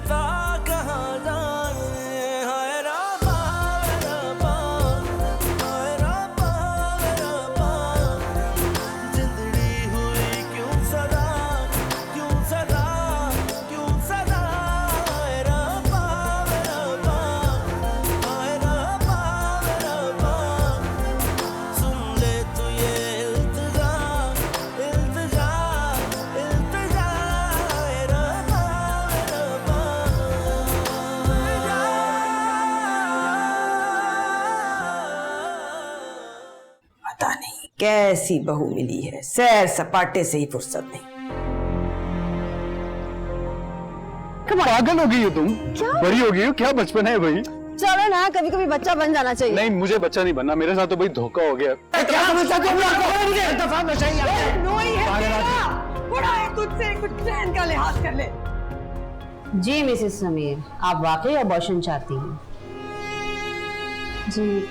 रास्ता कहाँ जाए, हाय रब्बा रब्बा, हाय रब्बा रब्बा, जिंदड़ी हुई क्यों सदा, क्यों सदा, क्यों सदा, हाय रब्बा रब्बा, हाय रब्बा रब्बा, सुन ले तू ये इल्तिजा, इल्तिजा, इल्तिजा, हाय रब्बा रब्बा, पता नहीं कैसी बहू मिली है, सैर सपाटे से ही फुर्सत नहीं। पागल हो गई हो तुम? क्या? बड़ी हो गई हो क्या? बचपन है भाई। चलो ना, कभी कभी बच्चा बन जाना चाहिए। नहीं, मुझे बच्चा नहीं बनना, मेरे साथ तो भाई धोखा हो गया। क्या समझता तुम लोग को? मुझे दफा बचाइए। नोई है तेरा, बड़ा है तुझसे, कुछ बहन का लिहाज कर ले। जी मिसेस समीर, आप वाकई अबॉर्शन चाहती हैं? जी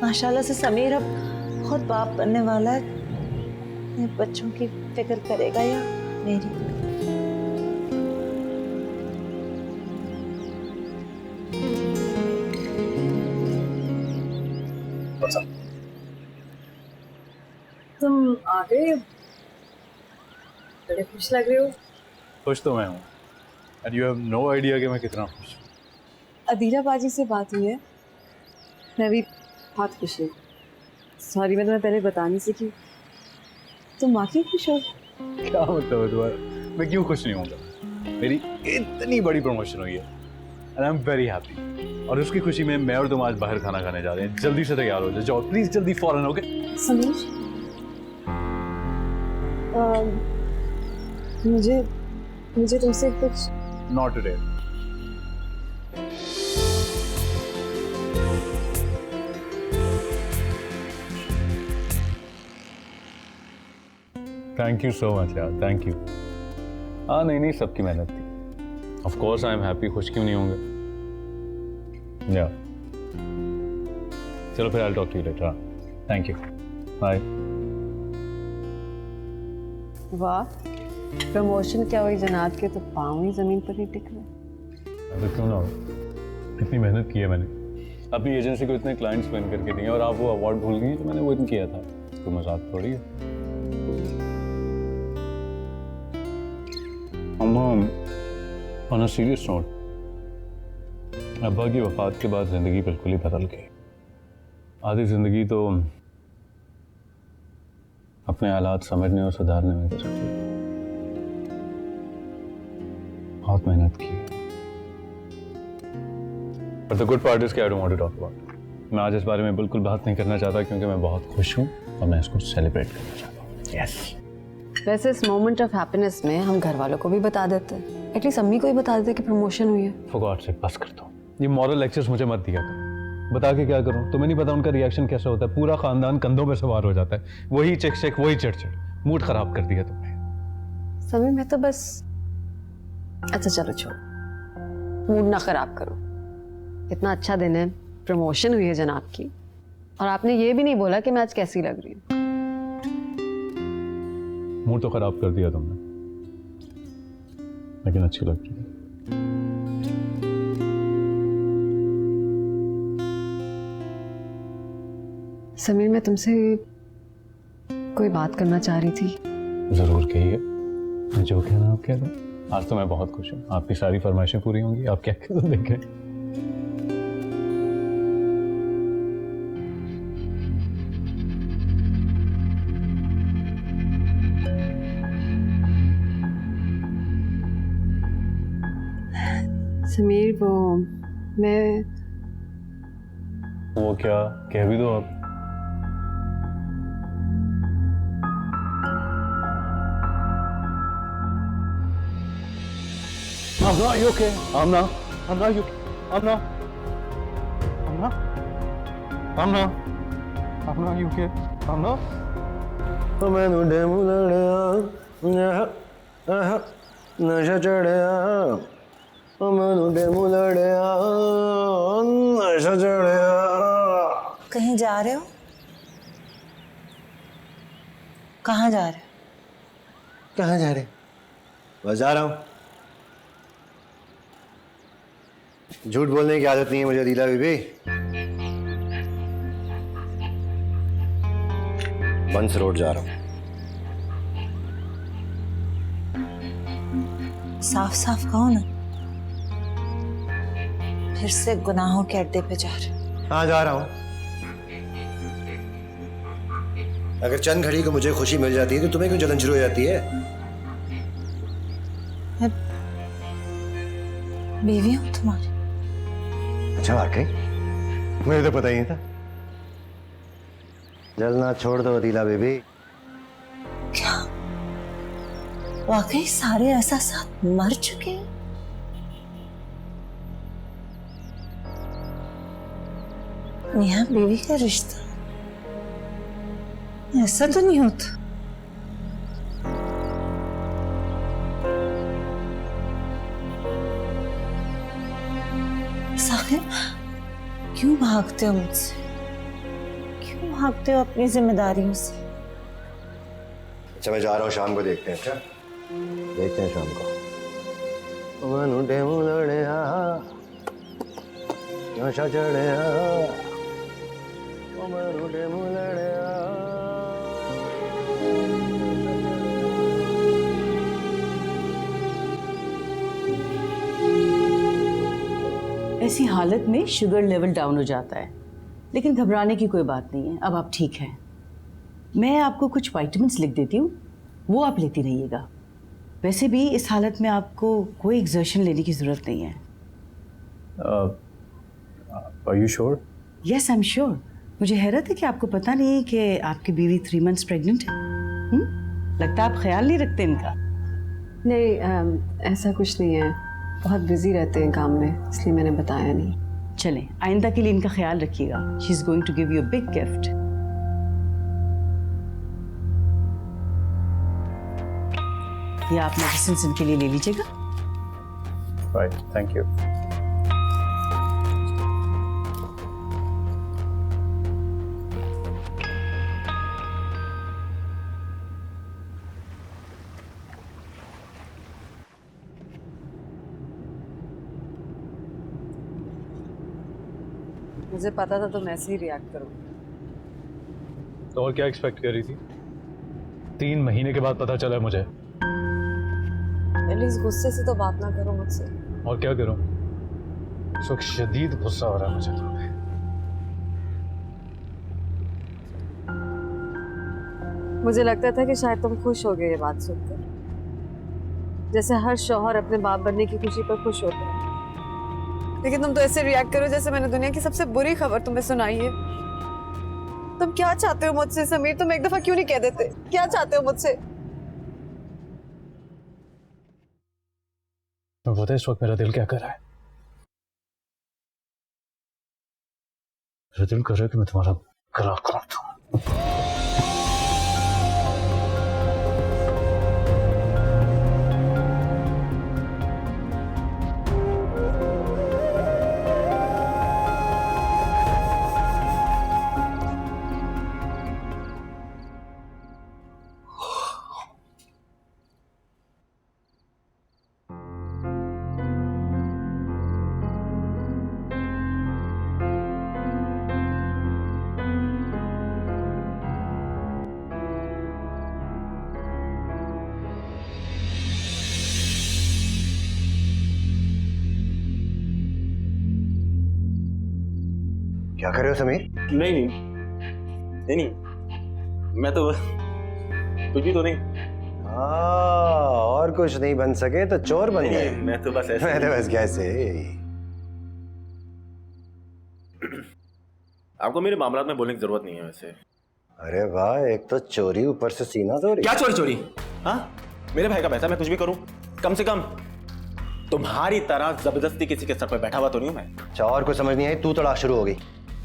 माशाल्लाह से समीर अब खुद बाप बनने वाला है। अपने बच्चों की फिक्र करेगा या मेरी? तुम आ गए, बड़े खुश लग रहे हो। खुश तो मैं हूँ, and you have no idea कि मैं कितना खुश हूँ। अदीला बाजी से बात हुई है, मैं भी बहुत खुश हूँ। सॉरी, मैं तुम्हें पहले बता नहीं सकी। तुम वाकई खुश हो? क्या मतलब है तुम्हारा? मैं क्यों खुश नहीं होऊंगा? मेरी इतनी बड़ी प्रमोशन हुई है and I am very happy, और उसकी खुशी में मैं और तुम आज बाहर खाना खाने जा रहे हैं। जल्दी से तैयार हो जाओ प्लीज, जल्दी फौरन। ओके समीर, मुझे तुमसे कुछ। Not today. Thank you so much यार, थैंक यू। हाँ नहीं, सबकी मेहनत थी। Of course I am happy, खुश क्यों नहीं होंगे? या चलो फिर I will talk to you later. Thank you, bye. वाह, प्रमोशन क्या हुई जनाब के, तो पाँव ही जमीन पर ही टिक रहे। अरे क्यों ना हो, इतनी मेहनत की है मैंने, अपनी एजेंसी को इतने क्लाइंट्स विन करके दिए, और आप वो अवार्ड भूल गई तो मैंने विन किया था। तो मजाक थोड़ी है। ऑन अ सीरियस नोट, अब्बा की वफात के बाद जिंदगी बिल्कुल ही बदल गई। आधी जिंदगी तो अपने हालात समझने और सुधारने में गुजर गई। बहुत मेहनत की, पर the good part is I don't want to talk about. मैं आज इस बारे में बिल्कुल बात नहीं करना चाहता, क्योंकि मैं बहुत खुश हूँ और मैं इसको सेलिब्रेट करना चाहता हूँ। यस। वैसे इस मोमेंट ऑफ हैप्पीनेस में हम घर वालों को भी बता देते हैं, एटलीस्ट अम्मी को ही बता देते कि प्रमोशन हुई है। फॉर गॉड सेक बस कर दो, ये मॉरल लेक्चर्स मुझे मत दिया करो। बता के क्या करूं? तुम्हें नहीं पता उनका रिएक्शन कैसा होता है। पूरा खानदान कंधों पे सवार हो जाता है। वही चेक चेक, वही चिड़चिड़, मूड खराब कर दिया तुमने। समय में तो बस, अच्छा चलो छोड़ो, मूड ना खराब करो। इतना अच्छा दिन है, प्रमोशन हुई है जनाब की, और आपने ये भी नहीं बोला कि मैं आज कैसी लग रही हूँ। मूड तो खराब कर दिया तुमने, लेकिन अच्छी लग रही है। समीर, मैं तुमसे कोई बात करना चाह रही थी। जरूर कहिए, मैं जो कहना आप कह दो। आज तो मैं बहुत खुश हूँ, आपकी सारी फरमाइशें पूरी होंगी। आप क्या कहते देखें। समीर, वो क्या, कह भी दो आप। Amna, you okay? Amna, you, Amna, you okay? Amna, मैं ढूंढे मुलड़िया, नशा चढ़िया मैनू डेमू लड़िया नशा चढ़िया। कहीं जा रहे हो? कहाँ जा रहे हो? कहाँ जा रहे? बस जा रहा हूँ। झूठ बोलने की आदत नहीं है मुझे अदीला बीबी। बंस रोड जा रहा हूँ। साफ साफ कहो ना, फिर से गुनाहों के अड्डे पे जा रहे हो। हाँ जा रहा हूँ। अगर चंद घड़ी को मुझे खुशी मिल जाती है तो तुम्हें क्यों जलन शुरू हो जाती है? बीवी हूँ तुम्हारी। अच्छा वाकई? मुझे तो पता ही नहीं था। जलना छोड़ दो अदीला बेबी। क्या वाकई सारे एहसास मर चुके हैं? नेहा बीवी का रिश्ता ऐसा तो नहीं होता। साहिब, क्यों भागते हो मुझसे? क्यों भागते हो अपनी जिम्मेदारियों से? अच्छा मैं जा रहा हूँ, शाम को देखते हैं। अच्छा देखते हैं शाम को। मैनू डेमू लड़िया नशा चढ़िया मैनू डेमू लड़िया। ऐसी हालत में शुगर लेवल डाउन हो जाता है, लेकिन घबराने की कोई बात नहीं है। अब आप ठीक हैं। मैं आपको कुछ विटामिन्स लिख देती हूँ, वो आप लेती रहिएगा। वैसे भी इस हालत में आपको कोई एक्सर्शन लेने की ज़रूरत नहीं है। Are you sure? Yes I am sure. मुझे हैरत है कि आपको पता नहीं है कि आपकी बीवी 3 months प्रेग्नेंट है। लगता है आप ख्याल नहीं रखते इनका। नहीं, ऐसा कुछ नहीं है, बहुत बिजी रहते हैं काम में, इसलिए मैंने बताया नहीं। चलें, आइंदा के लिए इनका ख्याल रखिएगा। She is going to give you a big gift. ये आप मेडिसिन इनके लिए ले लीजिएगा। Right, thank you. मुझे पता था तुम ऐसे ही रिएक्ट करोगे। तो और क्या एक्सपेक्ट कर रही थी? 3 महीने के बाद पता चला मुझे। एटलीस्ट गुस्से से तो बात ना करो मुझसे। और क्या करूं? इस वक्त शदीद गुस्सा हो रहा है मुझे तो। मुझे लगता था कि शायद तुम खुश हो गए ये बात सुनकर, जैसे हर शौहर अपने बाप बनने की खुशी पर खुश होता है। लेकिन तुम तो ऐसे रिएक्ट करो जैसे मैंने दुनिया की सबसे बुरी खबर तुम्हें सुनाई है। तुम क्या चाहते हो मुझसे समीर? तुम एक दफा क्यों नहीं कह देते क्या चाहते हो मुझसे? मैं पता है इस वक्त मेरा दिल क्या कर रहा है? मेरा दिल कर रहा है कि मैं तुम्हारा गला काट दूं। क्या कर रहे हो समीर? नहीं नहीं नहीं, मैं तो कुछ भी तो नहीं। और कुछ नहीं बन सके तो चोर बन गए। मैं तो बस ऐसे मैं तो बस कैसे। आपको मेरे मामलात में बोलने की जरूरत नहीं है वैसे। अरे वाह, एक तो चोरी ऊपर से सीना चोरी। क्या चोरी चोरी? हाँ, मेरे भाई का पैसा, मैं कुछ भी करूं। कम से कम तुम्हारी तरह जबरदस्ती किसी के सर पर बैठा हुआ तो नहीं हूं मैं। अच्छा, और कुछ समझ नहीं आई, तू तड़ाक शुरू हो गई।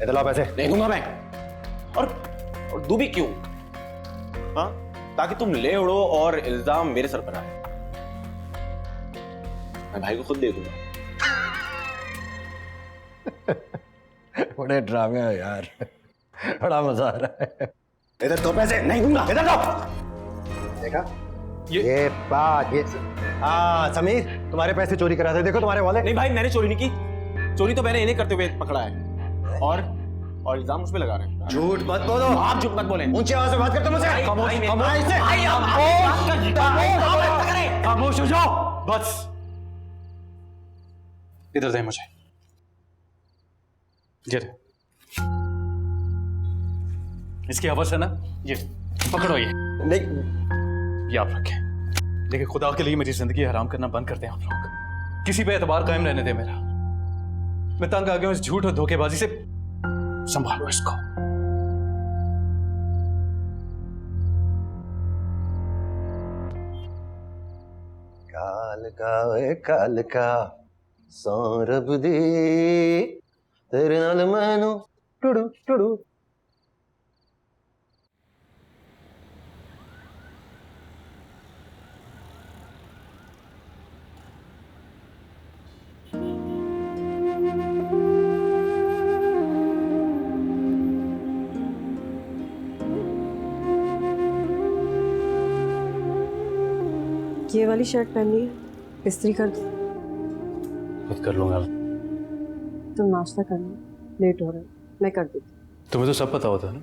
इधर लाओ पैसे। नहीं दूंगा मैं। और दू भी क्यों? हाँ, ताकि तुम ले उड़ो और इल्जाम मेरे सर पर आए। मैं भाई को खुद दे दूंगा। बड़े ड्रामे हो यार, बड़ा मजा आ रहा है। इधर दो पैसे नहीं दूंगा, इधर दो। देखा ये बात, ये हाँ समीर, तुम्हारे पैसे चोरी करा थे, देखो तुम्हारे वाले। नहीं भाई, मैंने चोरी नहीं की, चोरी तो मैंने इन्हें करते हुए पकड़ा है, और इल्जाम उस पे लगा रहे हैं। झूठ मत बोलो, आप झूठ मत बोले। ऊंची आवाज से बात करते मुझसे। खामोश हो जाओ बस। इधर दे मुझे, ये ले। इसकी आवाज है ना, ये पकड़ो, ये नहीं, ये आप रखें। देखिए खुदा के लिए मेरी जिंदगी हराम करना बंद कर दें आप लोग, किसी पे एतबार कायम रहने दें मेरा। मैं तंग आ गया हूं इस झूठ और धोखेबाजी से, संभालो इसको। काल का सौरभ दी तेरे नाल मैनू टुडू टुडू। ये वाली शर्ट पहननी है, इस्त्री कर दो। खुद कर लूंगा। तुम नाश्ता करना, लेट हो रहा है, मैं कर देती। तुम्हें तो सब पता होता है ना,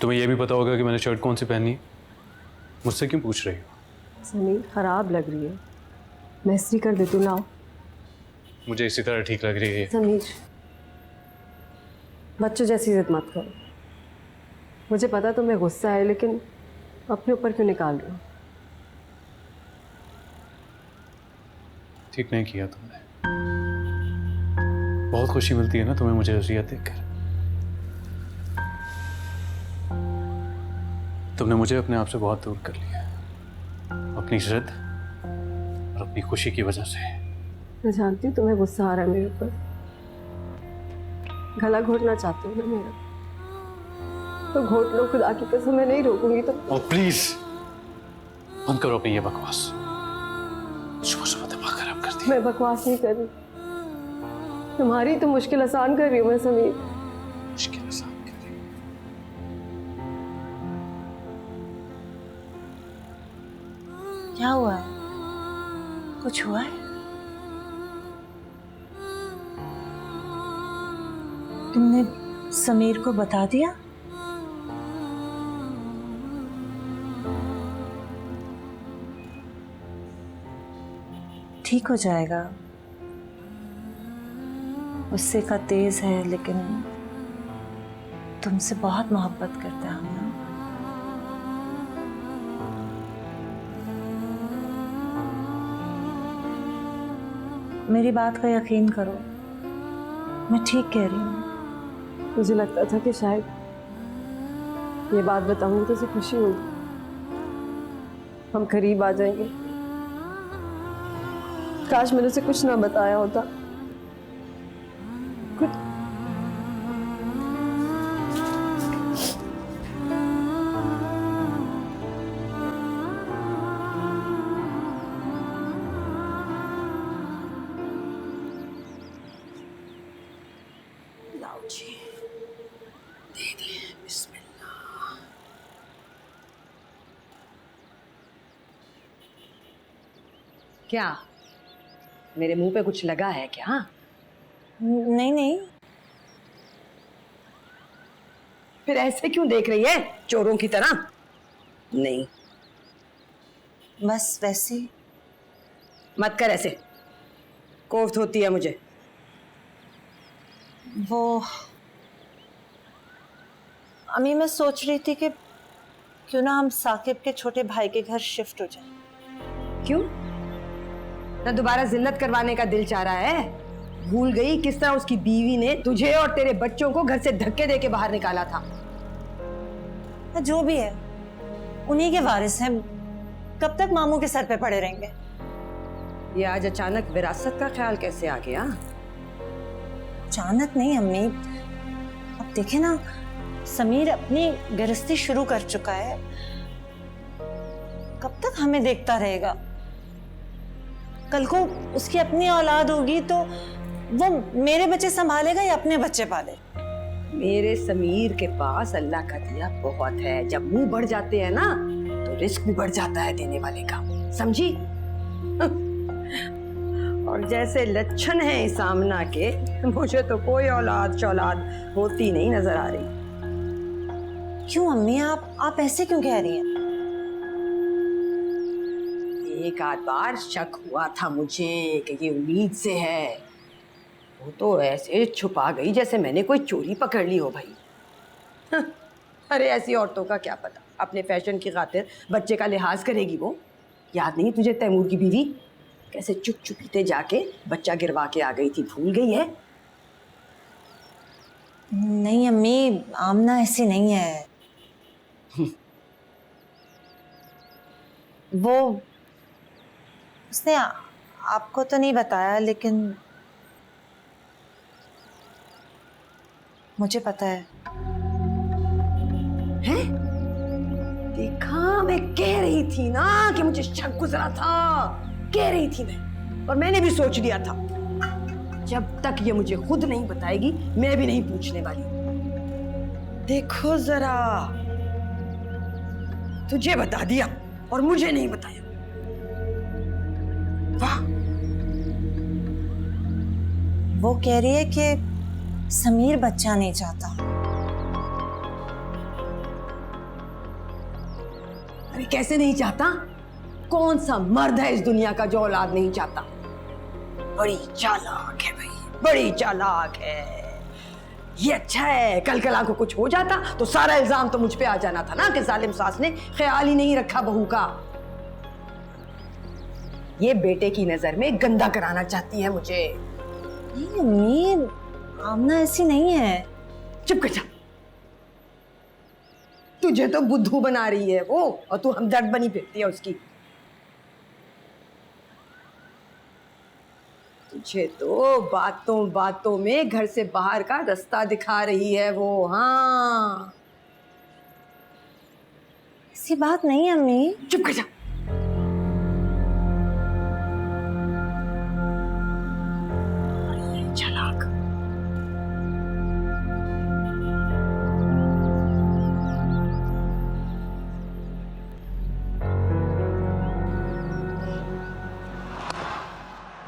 तुम्हें यह भी पता होगा कि मैंने शर्ट कौन सी पहनी है। मुझसे क्यों पूछ रही हो? समीर खराब लग रही है, मैं इस्त्री कर देती हूँ, लाओ। मुझे इसी तरह ठीक लग रही है। समीर बच्चों जैसी जिद मत करो। मुझे पता तुम्हें गुस्सा है, लेकिन अपने ऊपर क्यों निकाल रहे हो? ठीक नहीं किया तुमने। बहुत खुशी मिलती है ना तुम्हें मुझे अज़ियत देखकर। तुमने मुझे अपने आप से बहुत दूर कर लिया, अपनी जिद और अपनी खुशी की वजह से। मैं जानती हूँ तुम्हें गुस्सा आ रहा है मेरे ऊपर, गला घोटना चाहते हो ना मेरा, तो घोट लो, खुदा की कसम मैं नहीं रोकूंगी तुम। और प्लीज बंद करो अपनी ये बकवास, सुबह सुबह दिमाग खराब कर दिया। मैं बकवास नहीं कर रही, तुम्हारी तो मुश्किल आसान कर रही हूँ मैं समीर। मुश्किल आसान कर रही हूँ। क्या हुआ है? कुछ हुआ है? तुमने समीर को बता दिया? ठीक हो जाएगा, उससे का तेज है, लेकिन तुमसे बहुत मोहब्बत करता है ना। मेरी बात का यकीन करो, मैं ठीक कह रही हूँ। मुझे लगता था कि शायद ये बात बताऊंगी तो उसे खुशी होगी, हम करीब आ जाएंगे। काश मैंने उसे कुछ ना बताया होता। कुछ लाओ जी, दे दे, बिस्मिल्लाह। क्या मेरे मुंह पे कुछ लगा है क्या? नहीं नहीं, फिर ऐसे क्यों देख रही है चोरों की तरह? नहीं, बस वैसे ही। मत कर ऐसे, कोफ्त होती है मुझे। वो अम्मी, मैं सोच रही थी कि क्यों ना हम साकिब के छोटे भाई के घर शिफ्ट हो जाएं। क्यों? ना दोबारा जिल्लत करवाने का दिल चाह रहा है? भूल गई किस तरह उसकी बीवी ने तुझे और तेरे बच्चों को घर से धक्के देके बाहर निकाला था? जो भी है, उन्हीं के वारिस हैं, कब तक मामू के सर पे पड़े रहेंगे? ये आज अचानक विरासत का ख्याल कैसे आ गया? अचानक नहीं अम्मी, अब देखे ना, समीर अपनी गृहस्थी शुरू कर चुका है, कब तक हमें देखता रहेगा? कल को उसकी अपनी औलाद होगी तो वो मेरे बच्चे संभालेगा या अपने बच्चे पाले? मेरे समीर के पास अल्लाह का दिया बहुत है। जब मुंह बढ़ जाते हैं ना तो रिस्क भी बढ़ जाता है देने वाले का, समझी? और जैसे लक्षण है इस आमना के, मुझे तो कोई औलाद शौलाद होती नहीं नजर आ रही। क्यों अम्मी, आप ऐसे क्यों कह रही हैं? एक आध बार शक हुआ था मुझे कि ये उम्मीद से है, वो तो ऐसे छुपा गई जैसे मैंने कोई चोरी पकड़ ली हो भाई। अरे ऐसी औरतों का क्या पता, अपने फैशन की खातिर बच्चे का लिहाज करेगी वो। याद नहीं तुझे तैमूर की बीवी कैसे चुप चुपीते जाके बच्चा गिरवा के आ गई थी, भूल गई है? नहीं अम्मी, आमना ऐसी नहीं है। वो उसने आपको तो नहीं बताया, लेकिन मुझे पता है। हैं? देखा, मैं कह रही थी ना कि मुझे शक गुजरा था, कह रही थी मैं, और मैंने भी सोच लिया था जब तक ये मुझे खुद नहीं बताएगी मैं भी नहीं पूछने वाली। देखो जरा, तुझे बता दिया और मुझे नहीं बताया। वाह। वो कह रही है कि समीर बच्चा नहीं चाहता। अरे कैसे नहीं चाहता? कौन सा मर्द है इस दुनिया का जो औलाद नहीं चाहता? बड़ी चालाक है भाई, बड़ी चालाक है। ये अच्छा है, कल कला को कुछ हो जाता तो सारा इल्जाम तो मुझ पे आ जाना था ना कि जालिम सास ने ख्याल ही नहीं रखा बहू का। ये बेटे की नजर में गंदा कराना चाहती है मुझे। नहीं अम्मी, आमना ऐसी नहीं है। चुप कर जा। तुझे तो बुद्धू बना रही है वो, और तू हमदर्द बनी फिरती है उसकी। तुझे तो बातों बातों में घर से बाहर का रास्ता दिखा रही है वो। हाँ, ऐसी बात नहीं अम्मी। चुप कर जा। चालाक।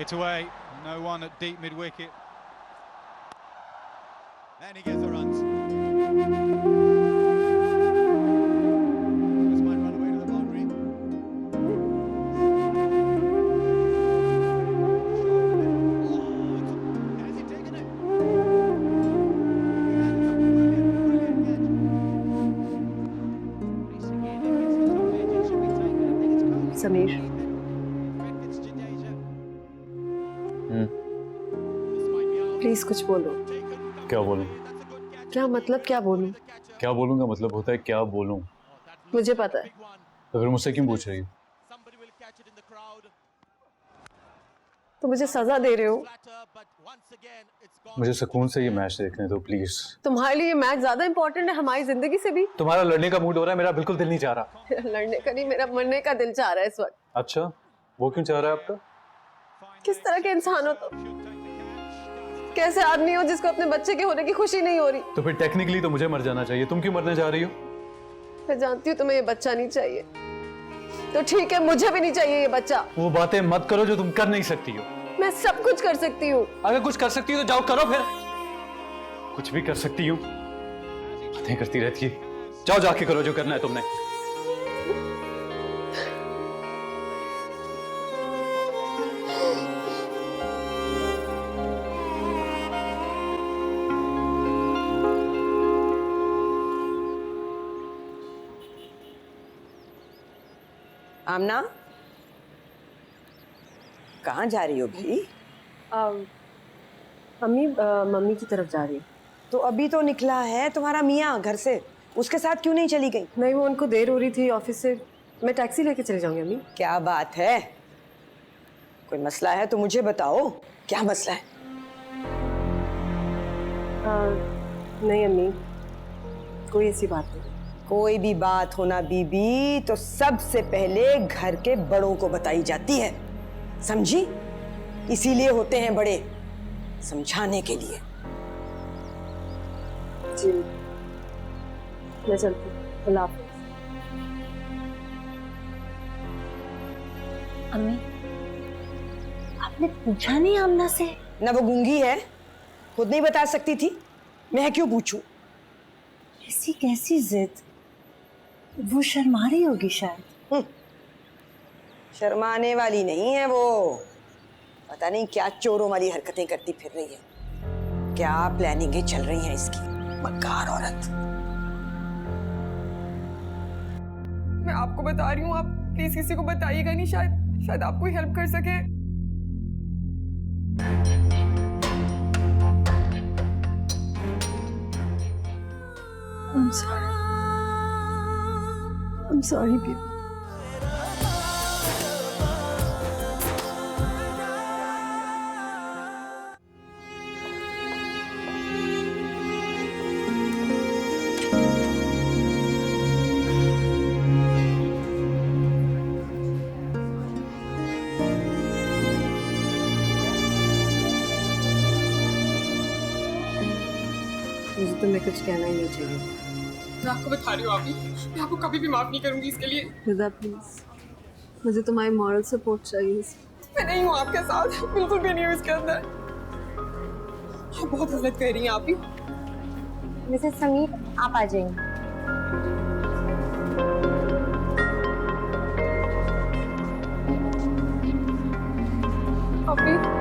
It's away, no one at deep mid-wicket. And he gets the runs. This might run away to the boundary. Has he taken it? Brilliant catch. Racing in against the top edge, it should be taken. I think it's Kohli. Sameer, It's Jadeja. Please कुछ बोलो। क्या बोलूं? क्या मतलब क्या बोलूं? क्या बोलूं का मतलब होता है क्या बोलूं। मुझे पता है। तो फिर मुझसे क्यों पूछ रही हो? तो मुझे सजा दे रहे हो? मुझे सुकून से ये मैच देखने दो प्लीज। तुम्हारे लिए मैच ज्यादा इंपॉर्टेंट है हमारी जिंदगी से भी? तुम्हारा लड़ने का मूड हो रहा है, मेरा बिल्कुल दिल नहीं चाह रहा। मेरा लड़ने का नहीं, मेरा मरने का दिल चाह रहा है इस वक्त। अच्छा, वो क्यों चाह रहा है आपका? किस तरह के इंसान हो तुम? कैसे आदमी हो जिसको अपने बच्चे के होने की खुशी नहीं हो रही? तो फिर टेक्निकली तो मुझे मर जाना चाहिए, तुम क्यों मरने जा रही हो? मैं जानती हूँ तुम्हें ये बच्चा नहीं चाहिए, तो ठीक है, मुझे भी नहीं चाहिए ये बच्चा। वो बातें मत करो जो तुम कर नहीं सकती हो। मैं सब कुछ कर सकती हूँ। अगर कुछ कर सकती हो तो जाओ करो फिर। कुछ भी कर सकती हूँ, बातें करती रहती है। जाओ जाके करो जो करना है तुमने। आमना, कहाँ जा रही हो भाई? मम्मी की तरफ जा रही है। तो अभी तो निकला है तुम्हारा मियाँ घर से, उसके साथ क्यों नहीं चली गई? नहीं, वो उनको देर हो रही थी ऑफिस से, मैं टैक्सी लेके चले जाऊंगी अम्मी। क्या बात है? कोई मसला है तो मुझे बताओ, क्या मसला है? नहीं अम्मी, कोई ऐसी बात नहीं। कोई भी बात होना बीबी तो सबसे पहले घर के बड़ों को बताई जाती है। समझी? इसीलिए होते हैं बड़े, समझाने के लिए। जी मैं चलती हूँ, अल्लाह हाफ़िज़। अम्मी, आपने पूछा नहीं आमना से? ना वो गूंगी है, खुद नहीं बता सकती थी, मैं क्यों पूछूं? ऐसी कैसी जिद? वो शर्मा रही होगी शायद। शर्माने वाली नहीं है वो, पता नहीं क्या चोरों वाली हरकतें करती फिर रही है, क्या प्लानिंगें चल रही हैं इसकी, मक्कार औरत। मैं आपको बता रही हूँ, आप प्लीज किसी को बताइएगा नहीं, शायद आप कोई हेल्प कर सके। I'm sorry baby। मुझे तुम्हें कुछ कहना ही नहीं चाहिए। मैं आपको बता रही हूँ अभी, मैं आपको कभी भी माफ नहीं करूंगी इसके लिए। रिदा प्लीज, मुझे तुम्हारी मॉरल सपोर्ट चाहिए। मैं नहीं हूँ आपके साथ, बिल्कुल भी नहीं हूँ इसके अंदर। आप बहुत गलत कह रही हैं आप ही। मिसेस समीर, आप आ जाइए। आप ही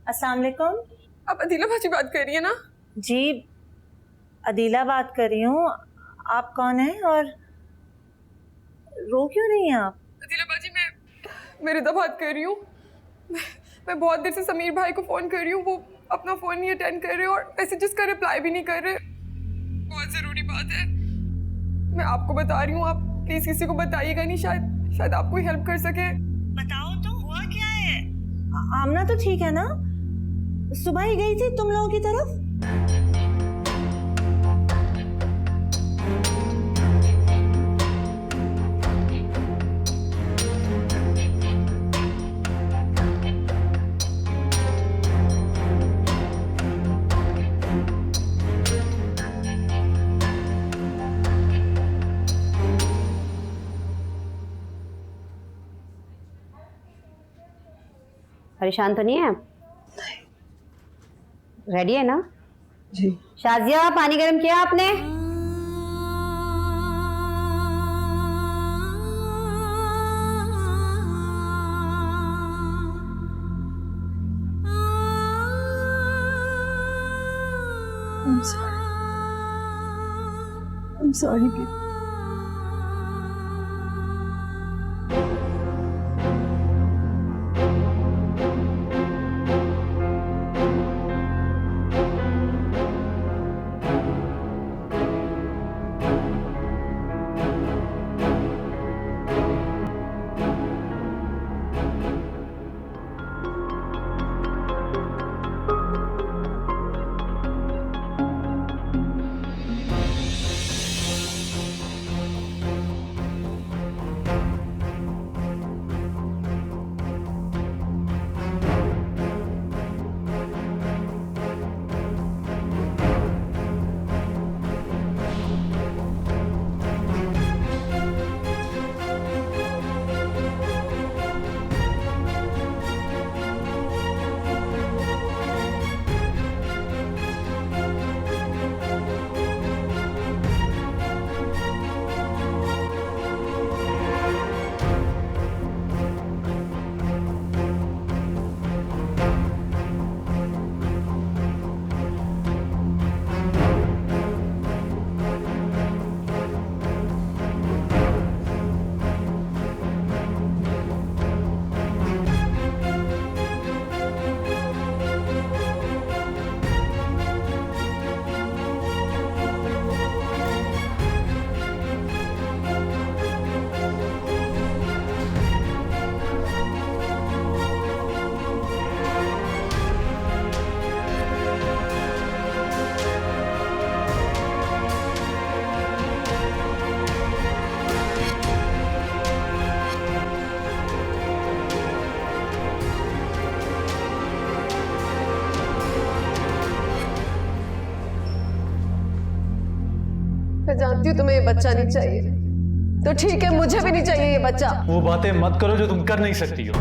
अस्सलाम वालेकुम। आप अदीला भाजी बात कर रही है ना? जी, अदीला बात कर रही हूँ। आप कौन हैं और रो क्यों रही हैं आप? अदीला भाजी, मैं रिदा बात कर रही हूँ। मैं बहुत देर से समीर भाई को फ़ोन कर रही हूँ, वो अपना फ़ोन नहीं अटेंड कर रहे और मैसेजेस का रिप्लाई भी नहीं कर रहे। बहुत ज़रूरी बात है, मैं आपको बता रही हूँ, आप प्लीज़ किसी को बताइएगा नहीं, शायद आप कोई हेल्प कर सके। बताओ तो, हुआ क्या है? आमना तो ठीक है ना? सुबह ही गई थी तुम लोगों की तरफ? परेशान तो नहीं है आप? रेडी है ना? जी। शाजिया, पानी गर्म किया आपने? I'm sorry baby। मैं जानती हूँ तुम्हें ये बच्चा नहीं चाहिए, तो ठीक है, मुझे भी नहीं चाहिए ये बच्चा। वो बातें मत करो जो तुम कर नहीं सकती हो।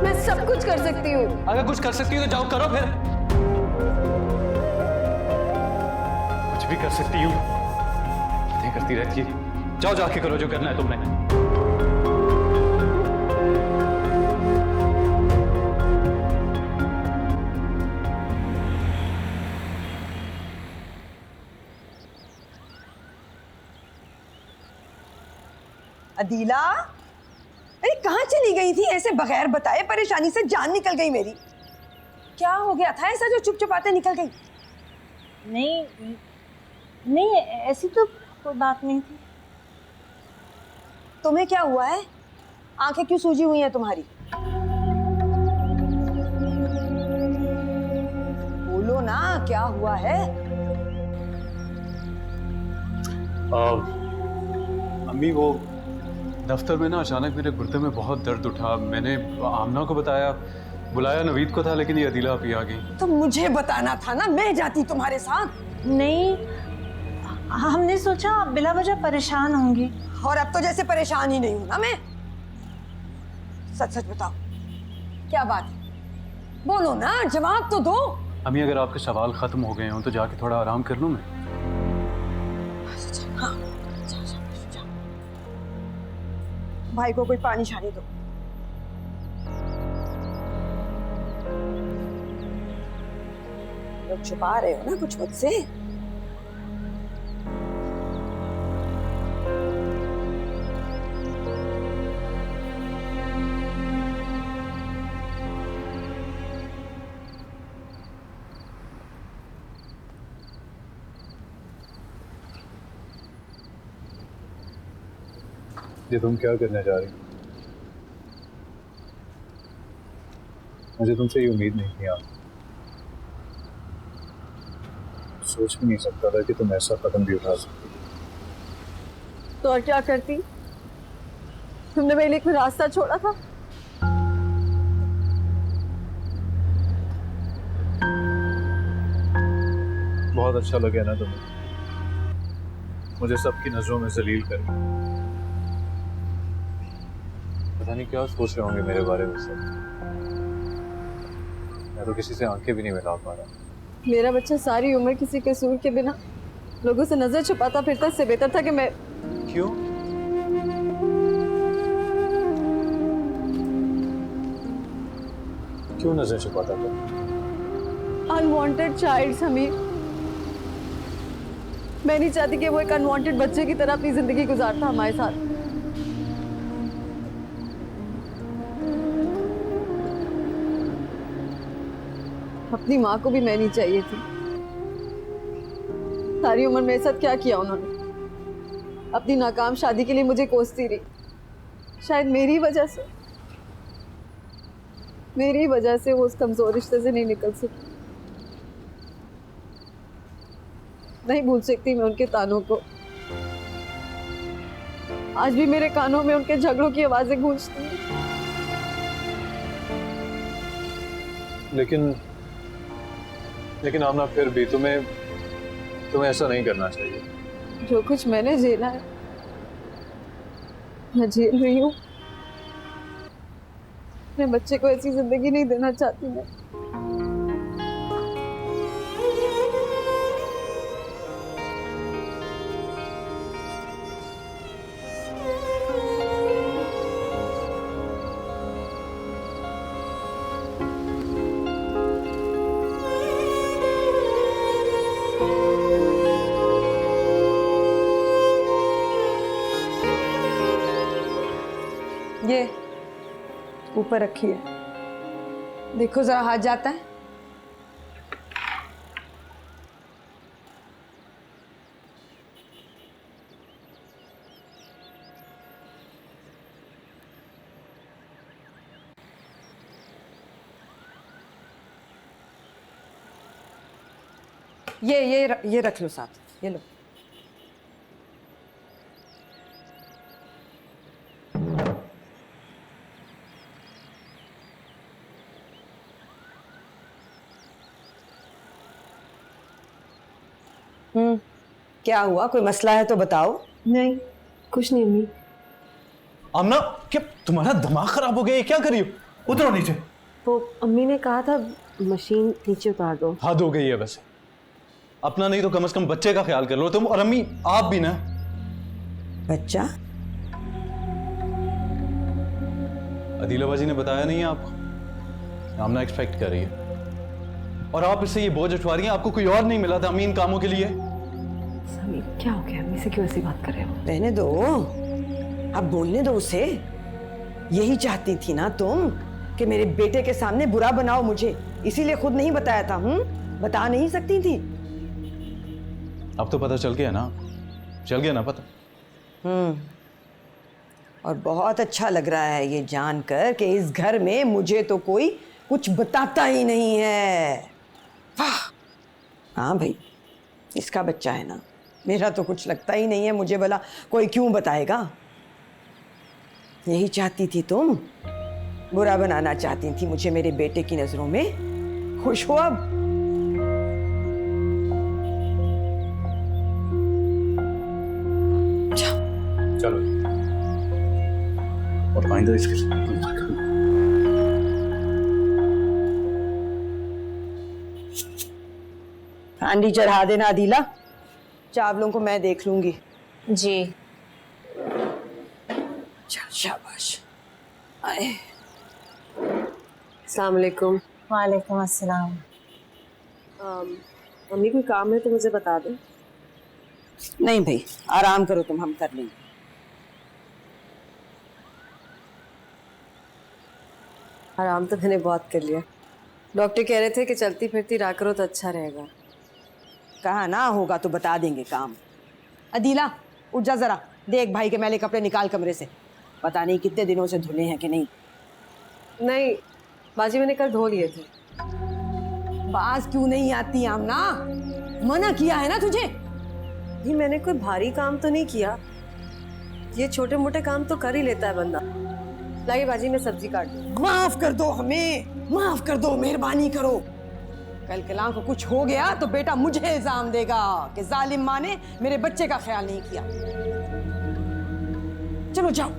मैं सब कुछ कर सकती हूँ। अगर कुछ कर सकती हो तो जाओ करो फिर। कुछ भी कर सकती हूँ, बातें करती रहती है। जाओ जाके करो जो करना है तुमने। अदीला, अरे कहाँ चली गई थी? ऐसे बगैर बताए परेशानी से जान निकल गई मेरी। क्या हो गया था ऐसा जो चुप चुपाते निकल गई? नहीं नहीं, ऐसी तो कोई बात नहीं थी। तुम्हें क्या हुआ है? आंखें क्यों सूजी हुई हैं तुम्हारी? बोलो ना, क्या हुआ है? अम्मी, वो दफ्तर में ना अचानक मेरे गुर्दे में बहुत दर्द उठा। मैंने आमना को बताया, बुलाया नवीद को था, लेकिन ये अदीला अभी आ गई। तो मुझे बताना था ना, मैं जाती तुम्हारे साथ। नहीं, हमने सोचा आप बिला वजह परेशान होंगी। और अब तो जैसे परेशान ही नहीं हूं ना मैं। सच सच बताओ, क्या बात है? बोलो ना, जवाब तो दो। अम्मी, अगर आपके सवाल खत्म हो गए हों तो जाके थोड़ा आराम कर लूं मैं। हाँ, जाओ। भाई को कोई पानी छानी दो। लोग छुपा रहे हो ना कुछ मुझसे? ये तुम क्या करने जा रही हो? मुझे तुमसे ये उम्मीद नहीं थी। आप सोच भी नहीं सकता था कि तुम ऐसा कदम भी उठा सकती। तो और क्या करती? तुमने मेरे लिए कोई रास्ता छोड़ा था? बहुत अच्छा लगे ना तुम्हें, मुझे सबकी नजरों में जलील कर। पता नहीं क्या सोच रहे होंगे मेरे बारे में सब। मैं तो किसी से आंखें भी नहीं मिला पा रहा। मेरा बच्चा सारी उम्र किसी कसूर के बिना लोगों से नजर छुपाता फिरता, इससे बेहतर था कि मैं। क्यों? क्यों नजर छुपाता था? अनवांटेड चाइल्ड समीर, मैं नहीं चाहती कि वो एक अनवांटेड बच्चे की तरह अपनी जिंदगी गुजारता हमारे साथ। अपनी माँ को भी मैं नहीं चाहिए थी। सारी उम्र मेरे साथ क्या किया उन्होंने? अपनी नाकाम शादी के लिए मुझे कोसती रही। शायद मेरी वजह से वो उस कमजोर रिश्ते से नहीं निकल सकी। नहीं भूल सकती मैं उनके तानों को। आज भी मेरे कानों में उनके झगड़ों की आवाजें गूंजती हैं। लेकिन आमना, फिर भी तुम्हें ऐसा नहीं करना चाहिए। जो कुछ मैंने झेला है, मैं झेल रही हूँ। अपने बच्चे को ऐसी जिंदगी नहीं देना चाहती मैं। ये ऊपर रखिए, देखो जरा हाथ जाता है। ये रख लो साथ, ये लो। क्या हुआ, कोई मसला है तो बताओ। नहीं, कुछ नहीं अम्मी। आमना, क्या तुम्हारा दिमाग खराब हो गया है? क्या कर रही हो? उतरो नीचे। वो अम्मी ने कहा था मशीन नीचे उतार दो। हद हो गई है वैसे। अपना नहीं तो कम से कम बच्चे का ख्याल कर लो तुम। और अम्मी आप भी ना। बच्चा? अदीला बाजी ने बताया नहीं है आपको? आमना एक्सपेक्ट कर रही है और आप इससे ये बोझ उठवा रही हैं। आपको कोई और नहीं मिला था अम्मी इन कामों के लिए? समीर क्या हो गया, अम्मी से क्यों ऐसी बात कर रहे हो? रहने दो, अब बोलने दो उसे। यही चाहती थी ना तुम कि मेरे बेटे के सामने बुरा बनाओ मुझे, इसीलिए खुद नहीं बताया था। बता नहीं सकती थी? अब तो पता चल गया ना, चल गया ना पता। और बहुत अच्छा लग रहा है ये जानकर कि इस घर में मुझे तो कोई कुछ बताता ही नहीं है। वाह! हाँ भाई, इसका बच्चा है ना, मेरा तो कुछ लगता ही नहीं है। मुझे भला कोई क्यों बताएगा? यही चाहती थी तुम, बुरा बनाना चाहती थी मुझे मेरे बेटे की नजरों में। खुश हो अब? चलो और आइंदा इसके साथ हांडी चढ़ा देना अदीला, चावलों को मैं देख लूंगी। जी। चल शाबाश। आए। अस्सलाम वालेकुम। वालेकुम अस्सलाम। अम्मी कोई काम है तो मुझे बता दो। नहीं भाई, आराम करो तुम, हम कर लेंगे। आराम तो मैंने बहुत कर लिया। डॉक्टर कह रहे थे कि चलती फिरती रहा करो तो अच्छा रहेगा। कहा ना होगा तो बता देंगे काम। अदीला उठ जा जरा, देख भाई के मैले कपड़े निकाल कमरे से। पता नहीं कितने दिनों से धुले हैं कि नहीं। नहीं बाजी, मैंने कल धो लिए थे। बाज क्यों नहीं आती आमना? मना किया है ना तुझे। ये मैंने कोई भारी काम तो नहीं किया, ये छोटे मोटे काम तो कर ही लेता है बंदा। लाइए बाजी, मैं सब्जी काट दूँ। माफ कर दो हमें, माफ कर दो, मेहरबानी करो। कल कलां को कुछ हो गया तो बेटा मुझे इल्जाम देगा कि जालिम माँ ने मेरे बच्चे का ख्याल नहीं किया। चलो जाओ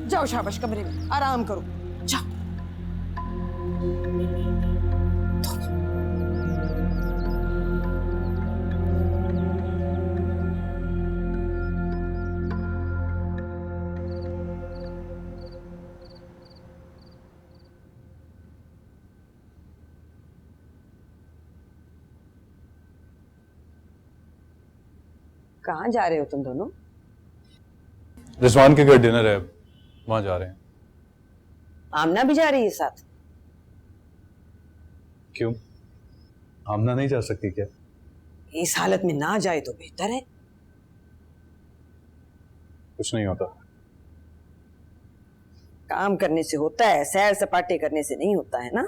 जाओ, शाबाश, कमरे में आराम करो, जाओ। कहाँ जा रहे हो तुम दोनों? रिजवान के घर डिनर है, वहां जा रहे हैं। आमना भी जा रही है साथ? क्यों, आमना नहीं जा सकती क्या? इस हालत में ना जाए तो बेहतर है। कुछ नहीं होता। काम करने से होता है, सैर सपाटे करने से नहीं होता है ना।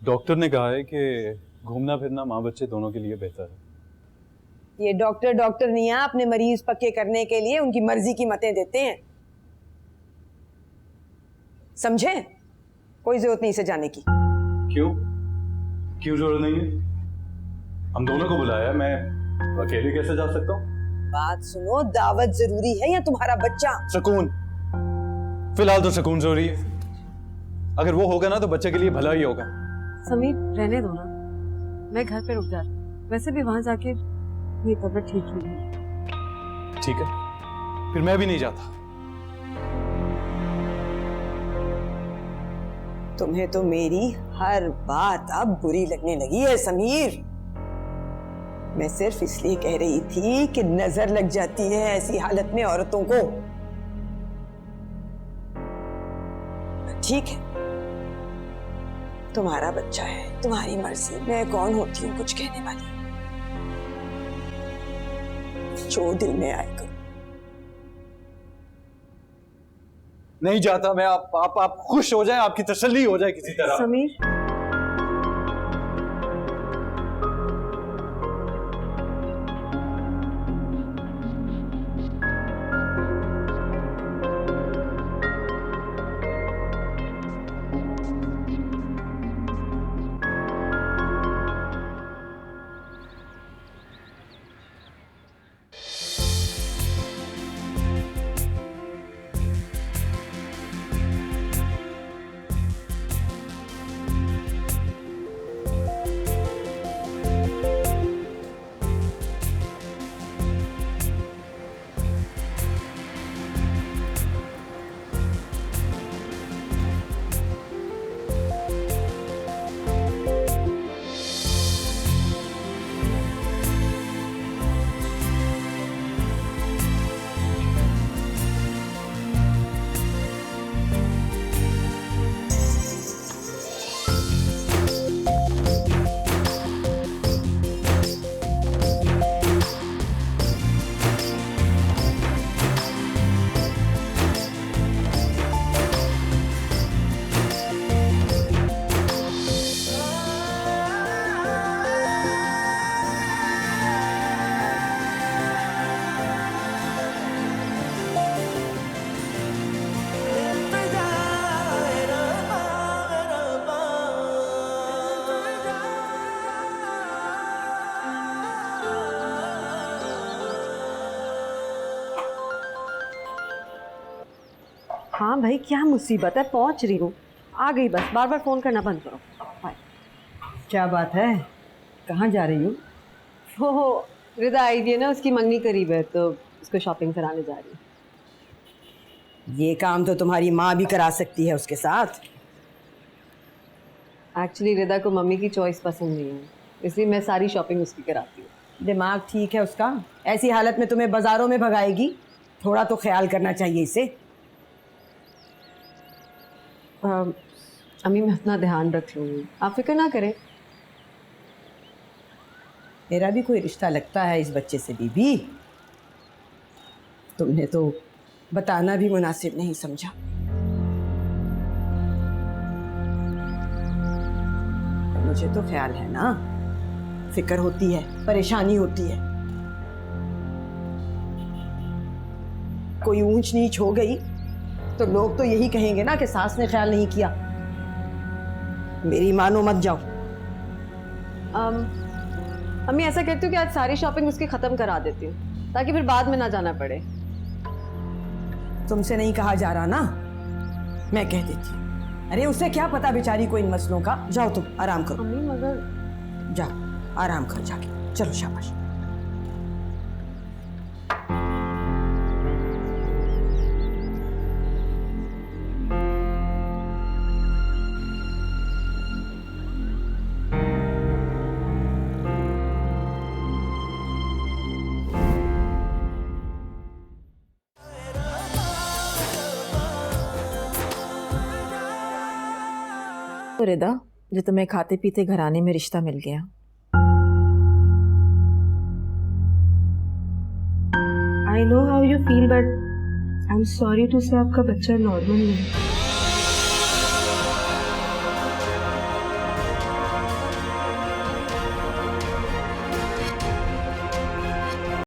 डॉक्टर ने कहा है कि घूमना फिरना माँ बच्चे दोनों के लिए बेहतर है। ये डॉक्टर नहीं है, अपने मरीज पक्के करने के लिए उनकी मर्जी की मतें देते हैं, समझे? कोई जरूरत नहीं इसे जाने की। क्यों क्यों जरूरत नहीं है? हम दोनों को बुलाया, मैं अकेले कैसे जा सकता हूँ? बात सुनो, दावत जरूरी है या तुम्हारा बच्चा? सुकून, फिलहाल तो सुकून जरूरी है। अगर वो होगा ना तो बच्चे के लिए भला ही होगा। समीर रहने दो ना, मैं घर पे रुक जाती हूँ। वैसे भी वहां जाके मेरी तबीयत ठीक नहीं है। ठीक है, फिर मैं भी नहीं जाता। तुम्हें तो मेरी हर बात अब बुरी लगने लगी है समीर। मैं सिर्फ इसलिए कह रही थी कि नजर लग जाती है ऐसी हालत में औरतों को। ठीक है, तुम्हारा बच्चा है, तुम्हारी मर्जी, मैं कौन होती हूँ कुछ कहने वाली? जो दिल में आए करो। नहीं जाता मैं। आप खुश हो जाए, आपकी तसल्ली हो जाए किसी तरह। समीर हाँ भाई, क्या मुसीबत है, पहुंच रही हूँ, आ गई बस, बार बार फ़ोन करना बंद करो। बाय। क्या बात है, कहाँ जा रही हो? वो रिदा आई थी ना, उसकी मंगनी करीब है तो उसको शॉपिंग कराने जा रही हूँ। ये काम तो तुम्हारी माँ भी करा सकती है उसके साथ। एक्चुअली रिदा को मम्मी की चॉइस पसंद नहीं है, इसलिए मैं सारी शॉपिंग उसकी कराती हूँ। दिमाग ठीक है उसका? ऐसी हालत में तुम्हें बाजारों में भगाएगी? थोड़ा तो ख्याल करना चाहिए इसे। अम्मी, मैं अपना ध्यान रख लूँगी, आप फिक्र ना करें। मेरा भी कोई रिश्ता लगता है इस बच्चे से बीबी, तुमने तो बताना भी मुनासिब नहीं समझा। मुझे तो ख्याल है ना, फिक्र होती है, परेशानी होती है। कोई ऊंच नीच हो गई तो लोग तो यही कहेंगे ना कि सास ने ख्याल नहीं किया। मेरी मानो मत जाओ। अम्मी, ऐसा कहती हूँ कि आज सारी शॉपिंग उसकी ख़त्म करा देती हूँ ताकि फिर बाद में ना जाना पड़े। तुमसे नहीं कहा जा रहा ना, मैं कह देती हूँ। अरे उसे क्या पता बेचारी को इन मसलों का। जाओ तुम आराम करो। अम्मी मगर जाओ आराम करो जाके, चलो शाबाश। तो रिदा, जो तुम्हें खाते पीते घराने में रिश्ता मिल गया। I know how you feel but I am sorry to say आपका बच्चा नॉर्मल नहीं है।